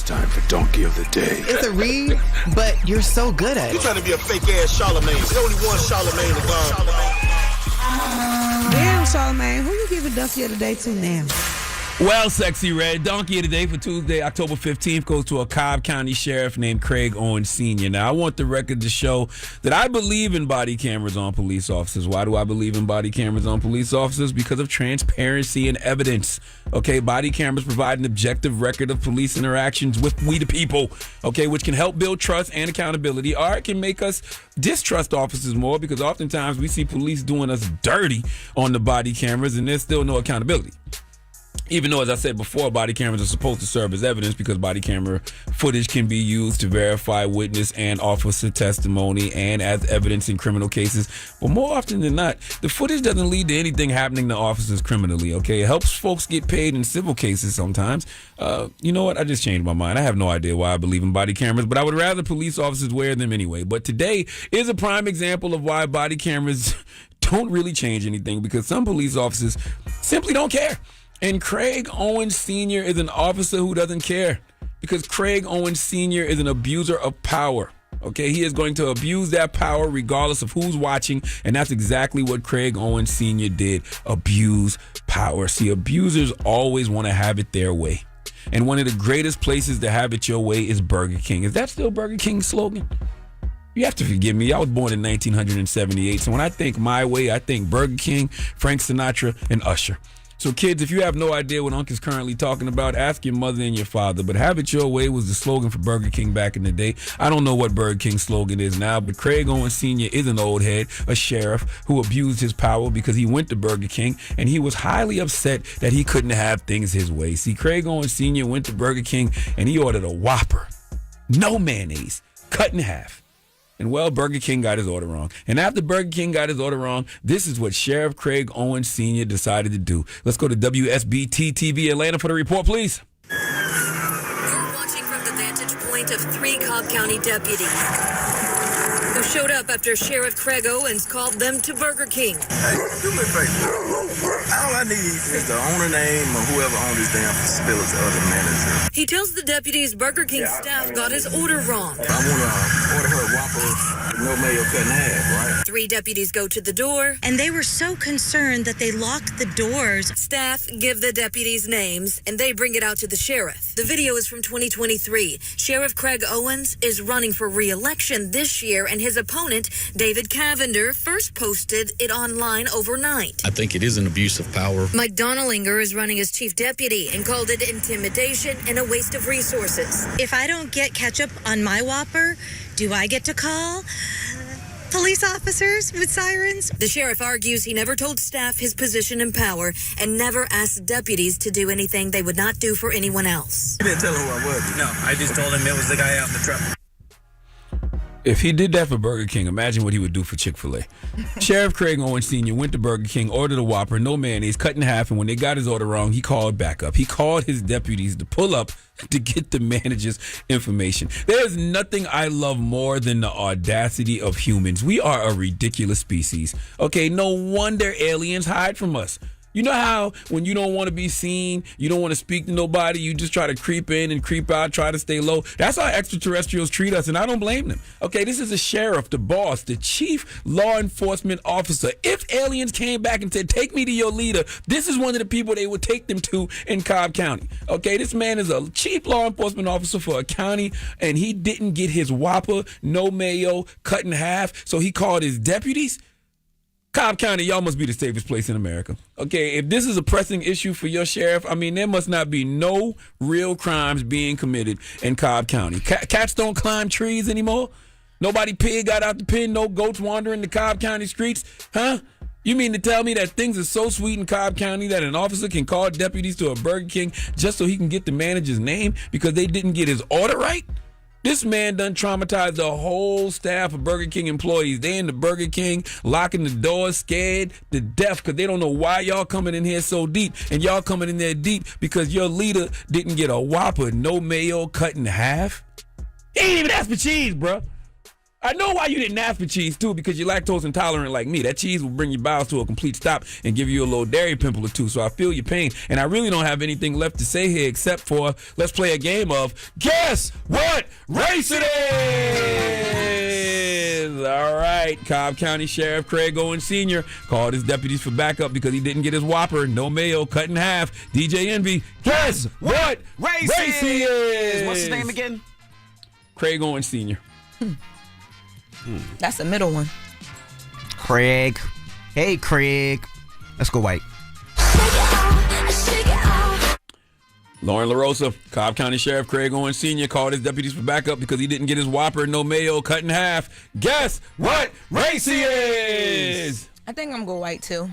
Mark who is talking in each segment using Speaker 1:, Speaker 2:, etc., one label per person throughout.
Speaker 1: time for Donkey of the Day.
Speaker 2: It's a read, but you're so good at it.
Speaker 3: You trying to be a fake-ass Charlamagne. There's only one Charlamagne to go.
Speaker 4: Damn, Charlamagne, who you giving Donkey of the Day to now?
Speaker 5: Well, Sexy Red, Donkey of the Day for Tuesday, October 15th goes to a Cobb County sheriff named Craig Owens Sr. Now, I want the record to show that I believe in body cameras on police officers. Why do I believe in body cameras on police officers? Because of transparency and evidence. Okay, body cameras provide an objective record of police interactions with we the people, okay, which can help build trust and accountability, or it can make us distrust officers more because oftentimes we see police doing us dirty on the body cameras and there's still no accountability. Even though, as I said before, body cameras are supposed to serve as evidence because body camera footage can be used to verify witness and officer testimony and as evidence in criminal cases. But more often than not, the footage doesn't lead to anything happening to officers criminally, okay? It helps folks get paid in civil cases sometimes. You know what? I just changed my mind. I have no idea why I believe in body cameras, but I would rather police officers wear them anyway. But today is a prime example of why body cameras don't really change anything because some police officers simply don't care. And Craig Owens Sr. is an officer who doesn't care because Craig Owens Sr. is an abuser of power. Okay, he is going to abuse that power regardless of who's watching, and that's exactly what Craig Owens Sr. did, abuse power. See, abusers always want to have it their way. And one of the greatest places to have it your way is Burger King. Is that still Burger King's slogan? You have to forgive me. I was born in 1978, so when I think my way, I think Burger King, Frank Sinatra, and Usher. So kids, if you have no idea what Unc is currently talking about, ask your mother and your father. But have it your way was the slogan for Burger King back in the day. I don't know what Burger King's slogan is now, but Craig Owens Sr. is an old head, a sheriff who abused his power because he went to Burger King and he was highly upset that he couldn't have things his way. See, Craig Owens Sr. went to Burger King and he ordered a Whopper, no mayonnaise, cut in half. And, well, Burger King got his order wrong. And after Burger King got his order wrong, this is what Sheriff Craig Owens Sr. decided to do. Let's go to WSBT-TV Atlanta for the report, please.
Speaker 6: You're watching from the vantage point of 3 Cobb County deputies who showed up after Sheriff Craig Owens called them to Burger King.
Speaker 3: Hey, do me a favor. All I need is the owner name or whoever owns this damn facility or the manager.
Speaker 6: He tells the deputies Burger King staff got his order wrong.
Speaker 3: I want to order her a Whopper, no mayo cut in half, right?
Speaker 6: 3 deputies go to the door,
Speaker 7: and they were so concerned that they locked the doors.
Speaker 6: Staff give the deputies names, and they bring it out to the sheriff. The video is from 2023. Sheriff Craig Owens is running for re-election this year, and his opponent, David Cavender, first posted it online overnight.
Speaker 8: I think it is an abuse of power.
Speaker 6: Mike Donnellinger is running as chief deputy and called it intimidation and a waste of resources.
Speaker 7: If I don't get ketchup on my Whopper, do I get to call police officers with sirens?
Speaker 6: The sheriff argues he never told staff his position and power and never asked deputies to do anything they would not do for anyone else.
Speaker 3: You didn't tell her who I was.
Speaker 9: No, I just told him it was the guy out in the truck.
Speaker 5: If he did that for Burger King, imagine what he would do for Chick-fil-A. Sheriff Craig Owens Sr. went to Burger King, ordered a Whopper, no mayonnaise, cut in half, and when they got his order wrong, he called back up. He called his deputies to pull up to get the manager's information. There's nothing I love more than the audacity of humans. We are a ridiculous species. Okay, no wonder aliens hide from us. You know how when you don't want to be seen, you don't want to speak to nobody, you just try to creep in and creep out, try to stay low? That's how extraterrestrials treat us, and I don't blame them. Okay, this is a sheriff, the boss, the chief law enforcement officer. If aliens came back and said, take me to your leader, this is one of the people they would take them to in Cobb County. Okay, this man is a chief law enforcement officer for a county, and he didn't get his Whopper, no mayo, cut in half, so he called his deputies. Cobb County, y'all must be the safest place in America. Okay, if this is a pressing issue for your sheriff, I mean, there must not be no real crimes being committed in Cobb County. Cats don't climb trees anymore? Nobody pig got out the pen? No goats wandering the Cobb County streets? Huh? You mean to tell me that things are so sweet in Cobb County that an officer can call deputies to a Burger King just so he can get the manager's name because they didn't get his order right? This man done traumatized the whole staff of Burger King employees. They in the Burger King, locking the doors, scared to death because they don't know why y'all coming in here so deep. And y'all coming in there deep because your leader didn't get a Whopper, no mayo, cut in half. He ain't even asked for cheese, bro. I know why you didn't ask for cheese, too, because you're lactose intolerant like me. That cheese will bring your bowels to a complete stop and give you a little dairy pimple or two, so I feel your pain. And I really don't have anything left to say here except for let's play a game of Guess What Race It Is! All right, Cobb County Sheriff Craig Owens Sr. called his deputies for backup because he didn't get his Whopper. No mayo, cut in half. DJ Envy, guess what race he is?
Speaker 1: What's his name again?
Speaker 5: Craig Owens Sr.
Speaker 4: That's the middle one.
Speaker 1: Craig. Hey, Craig. Let's go white.
Speaker 5: Lauren LaRosa, Cobb County Sheriff Craig Owens Sr. called his deputies for backup because he didn't get his Whopper, no mayo, cut in half. Guess what race he is?
Speaker 4: I think I'm going white too.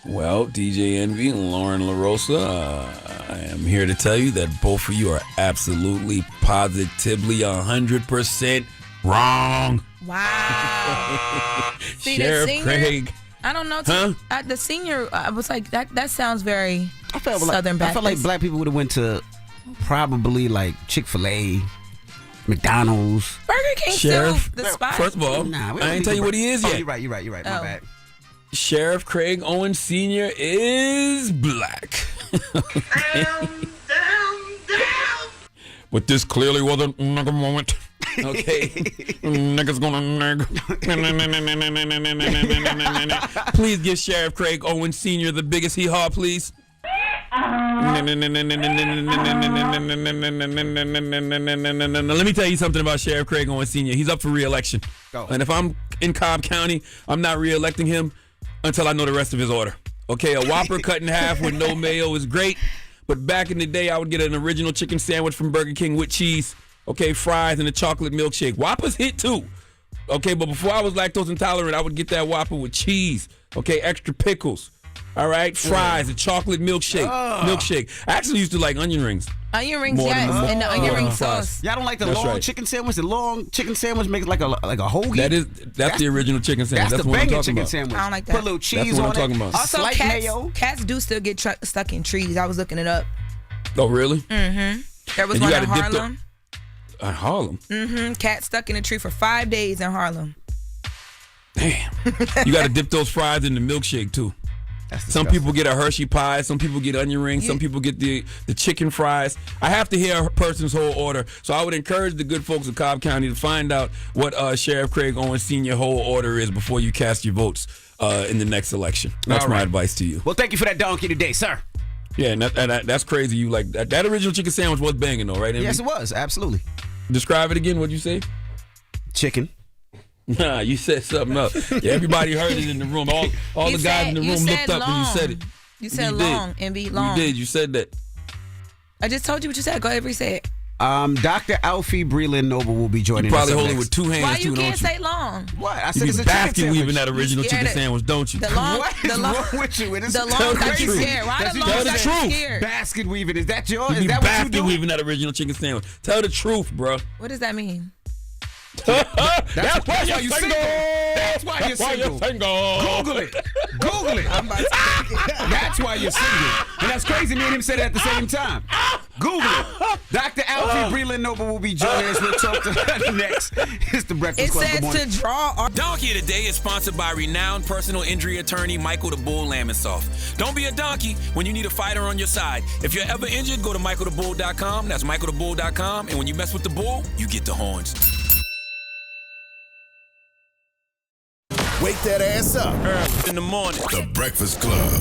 Speaker 5: Well, DJ Envy and Lauren LaRosa, I am here to tell you that both of you are absolutely, positively, 100% wrong.
Speaker 4: Wow. See,
Speaker 5: Sheriff
Speaker 4: senior,
Speaker 5: Craig.
Speaker 4: I don't know.
Speaker 5: Huh?
Speaker 4: The senior, I was like, that sounds very Southern
Speaker 1: I
Speaker 4: Baptist.
Speaker 1: felt like black people would have went to probably like Chick-fil-A, McDonald's.
Speaker 4: Burger King
Speaker 5: Sheriff,
Speaker 4: still the spot.
Speaker 5: First of all, I ain't tell you what he is yet.
Speaker 1: You're right. My bad.
Speaker 5: Sheriff Craig Owens Sr. is black. But this clearly wasn't a nigga moment. Okay. Niggas gonna nigga. Please give Sheriff Craig Owens Sr. the biggest hee-haw, please. Let me tell you something about Sheriff Craig Owens Sr. He's up for re-election. And if I'm in Cobb County, I'm not re-electing him until I know the rest of his order. Okay, a Whopper cut in half with no mayo is great, but back in the day, I would get an original chicken sandwich from Burger King with cheese, okay, fries, and a chocolate milkshake. Whoppers hit too, okay, but before I was lactose intolerant, I would get that Whopper with cheese, okay, extra pickles, all right, fries, a chocolate milkshake. I actually used to like onion rings.
Speaker 4: Onion rings, yes, and the onion ring sauce.
Speaker 1: Y'all don't like the long chicken sandwich? The long chicken sandwich makes like a hoagie?
Speaker 5: That's the original chicken sandwich.
Speaker 1: That's the
Speaker 5: what I'm
Speaker 1: banging
Speaker 5: talking
Speaker 1: chicken
Speaker 5: about.
Speaker 1: sandwich.
Speaker 4: I don't like that.
Speaker 1: Put a little cheese
Speaker 5: That's what
Speaker 1: on
Speaker 5: I'm talking about.
Speaker 4: Also,
Speaker 1: Slight mayo.
Speaker 4: cats do still get stuck in trees. I was looking it up.
Speaker 5: Oh, really?
Speaker 4: Mm-hmm. There was
Speaker 5: And
Speaker 4: one
Speaker 5: you
Speaker 4: in
Speaker 5: gotta dip
Speaker 4: Harlem.
Speaker 5: Harlem?
Speaker 4: Mm-hmm. Cat stuck in a tree for 5 days in Harlem.
Speaker 5: Damn. You got to dip those fries in the milkshake, too. Some people get a Hershey pie. Some people get onion rings. Some people get the chicken fries. I have to hear a person's whole order. So I would encourage the good folks of Cobb County to find out what Sheriff Craig Owens Sr. whole order is before you cast your votes in the next election. That's my advice to you.
Speaker 1: Well, thank you for that donkey today, sir.
Speaker 5: Yeah, and that's crazy. You like that original chicken sandwich was banging, though, right?
Speaker 1: Yes, it was. Absolutely.
Speaker 5: Describe it again. What'd you say?
Speaker 1: Chicken.
Speaker 5: Nah, you said something else. Yeah, everybody heard it in the room. All the guys in the room looked up when you said it.
Speaker 4: You said long, MB, long.
Speaker 5: You did. You said that.
Speaker 4: I just told you what you said. Go ahead and say it.
Speaker 1: Dr. Alfie Breland Noble will be joining us.
Speaker 5: Probably hold it with two hands.
Speaker 4: Why
Speaker 5: too,
Speaker 4: you
Speaker 5: don't
Speaker 4: can't say long?
Speaker 1: What? I
Speaker 5: you
Speaker 1: said it's
Speaker 5: be
Speaker 1: a
Speaker 5: basket weaving that original chicken
Speaker 4: scared
Speaker 5: sandwich, don't you?
Speaker 4: The long,
Speaker 1: what is wrong with you?
Speaker 4: The long got you scared. Why the long got you scared?
Speaker 1: Basket weaving. Is that yours?
Speaker 5: You
Speaker 1: Is that what you do?
Speaker 5: basket weaving that original chicken sandwich. Tell the truth, bro.
Speaker 4: What does that mean?
Speaker 5: That's why you're single.
Speaker 1: That's why you're single. Google it. Google it. That's why you're single. And that's crazy. Me and him said it at the same time. Google it. Dr. Alfie Breland Noble will be joining us. We'll talk to her next. It's the Breakfast Club.
Speaker 4: It says to draw.
Speaker 10: Donkey of the Day is sponsored by renowned personal injury attorney Michael the Bull Lamonsoff. Don't be a donkey when you need a fighter on your side. If you're ever injured, go to michaelthebull.com. That's michaelthebull.com. And when you mess with the bull, you get the horns.
Speaker 11: Wake that ass up.
Speaker 10: In the morning.
Speaker 11: The Breakfast Club.